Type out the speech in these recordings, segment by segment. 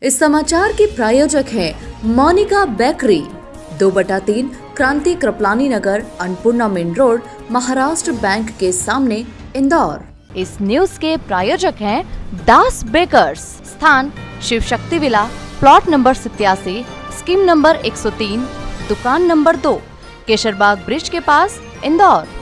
इस समाचार के प्रायोजक हैं Monika bakery, 2/3 Kranti Kripalani Nagar, Annapurna main road, Maharashtra bank के सामने, इंदौर। इस न्यूज के प्रायोजक हैं दास बेकर्स, स्थान Shiv Shakti villa, plot number 87, scheme number 103, दुकान नंबर 2, केशरबाग ब्रिज के पास, इंदौर।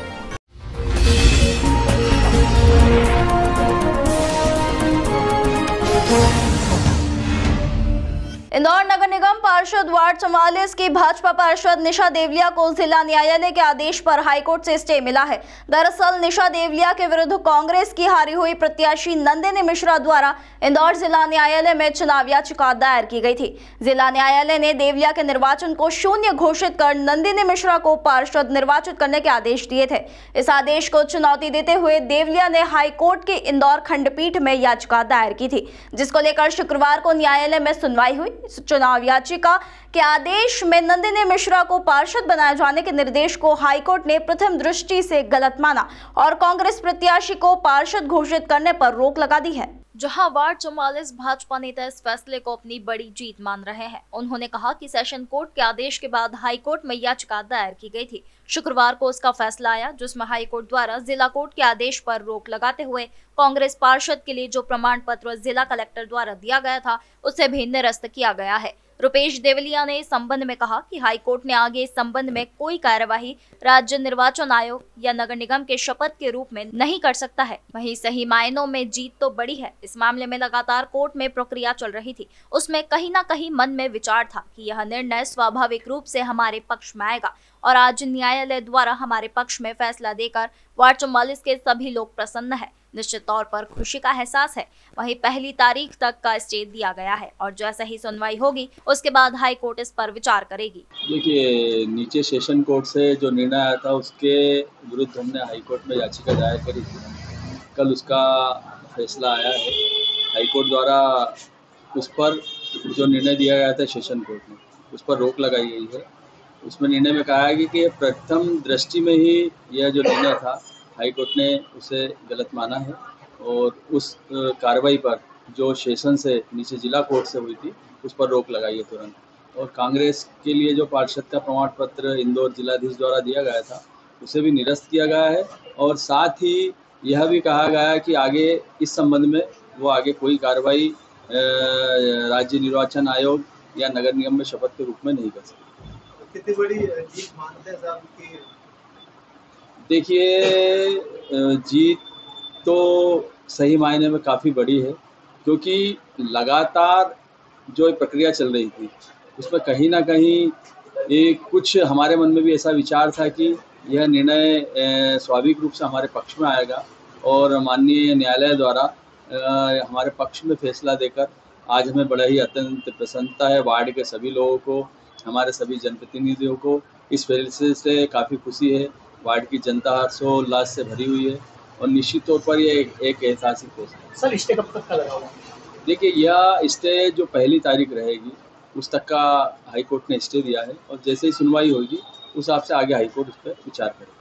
इंदौर नगर निगम पार्षद वार्ड 44 की भाजपा पार्षद निशा देवलिया को जिला न्यायालय के आदेश पर हाईकोर्ट से स्टे मिला है। दरअसल निशा देवलिया के विरुद्ध कांग्रेस की हारी हुई प्रत्याशी नंदिनी मिश्रा द्वारा इंदौर जिला न्यायालय में चुनाव याचिका दायर की गई थी। जिला न्यायालय ने देवलिया के निर्वाचन को शून्य घोषित कर नंदिनी मिश्रा को पार्षद निर्वाचित करने के आदेश दिए थे। इस आदेश को चुनौती देते हुए देवलिया ने हाईकोर्ट की इंदौर खंडपीठ में याचिका दायर की थी, जिसको लेकर शुक्रवार को न्यायालय में सुनवाई हुई। चुनाव याचिका के आदेश में नंदिनी मिश्रा को पार्षद बनाए जाने के निर्देश को हाईकोर्ट ने प्रथम दृष्टि से गलत माना और कांग्रेस प्रत्याशी को पार्षद घोषित करने पर रोक लगा दी है। जहां वार्ड 44 भाजपा नेता इस फैसले को अपनी बड़ी जीत मान रहे हैं। उन्होंने कहा कि सेशन कोर्ट के आदेश के बाद हाईकोर्ट में याचिका दायर की गई थी। शुक्रवार को उसका फैसला आया, जिसमें हाईकोर्ट द्वारा जिला कोर्ट के आदेश पर रोक लगाते हुए कांग्रेस पार्षद के लिए जो प्रमाण पत्र जिला कलेक्टर द्वारा दिया गया था, उसे भी निरस्त किया गया है। रुपेश देवलिया ने इस संबंध में कहा कि हाईकोर्ट ने आगे इस संबंध में कोई कार्यवाही राज्य निर्वाचन आयोग या नगर निगम के शपथ के रूप में नहीं कर सकता है। वहीं सही मायनों में जीत तो बड़ी है। इस मामले में लगातार कोर्ट में प्रक्रिया चल रही थी, उसमें कहीं ना कहीं मन में विचार था कि यह निर्णय स्वाभाविक रूप से हमारे पक्ष में आएगा और आज न्यायालय द्वारा हमारे पक्ष में फैसला देकर वार्ड 44 के सभी लोग प्रसन्न है। निश्चित तौर पर खुशी का एहसास है। वहीं 1 तारीख तक का स्टे दिया गया है और जैसे ही सुनवाई होगी उसके बाद हाई कोर्ट इस पर विचार करेगी। देखिए, नीचे सेशन कोर्ट से जो निर्णय आया था उसके विरुद्ध हमने हाई कोर्ट में याचिका दायर करी थी। कल उसका फैसला आया है। हाई कोर्ट द्वारा उस पर जो निर्णय दिया गया था सेशन कोर्ट में, उस पर रोक लगाई गई है। उसमें निर्णय में कहा है कि प्रथम दृष्टि में ही यह जो निर्णय था हाई कोर्ट ने उसे गलत माना है और उस कार्रवाई पर जो सेशन से नीचे जिला कोर्ट से हुई थी उस पर रोक लगाई है तुरंत। और कांग्रेस के लिए जो पार्षद का प्रमाण पत्र इंदौर जिलाधीश द्वारा दिया गया था उसे भी निरस्त किया गया है और साथ ही यह भी कहा गया है कि आगे इस संबंध में वो आगे कोई कार्रवाई राज्य निर्वाचन आयोग या नगर निगम में शपथ के रूप में नहीं कर सकते। कितनी बड़ी जीत मानते हैं साहब की? देखिए, जीत तो सही मायने में काफ़ी बड़ी है, क्योंकि लगातार जो प्रक्रिया चल रही थी उसमें कहीं ना कहीं कुछ हमारे मन में भी ऐसा विचार था कि यह निर्णय स्वाभाविक रूप से हमारे पक्ष में आएगा और माननीय न्यायालय द्वारा हमारे पक्ष में फैसला देकर आज हमें बड़ा ही अत्यंत प्रसन्नता है। वार्ड के सभी लोगों को, हमारे सभी जनप्रतिनिधियों को इस फैसले से काफ़ी खुशी है। वार्ड की जनता हर्षोल्लास से भरी हुई है और निश्चित तौर पर ये एक ऐतिहासिक फैसला है। सर, स्टे कब तक का लगा हुआ? देखिए, यह स्टे जो 1 तारीख रहेगी उस तक का हाई कोर्ट ने स्टे दिया है और जैसे ही सुनवाई होगी उस हिसाब से आगे हाई कोर्ट उस पर विचार करेगा।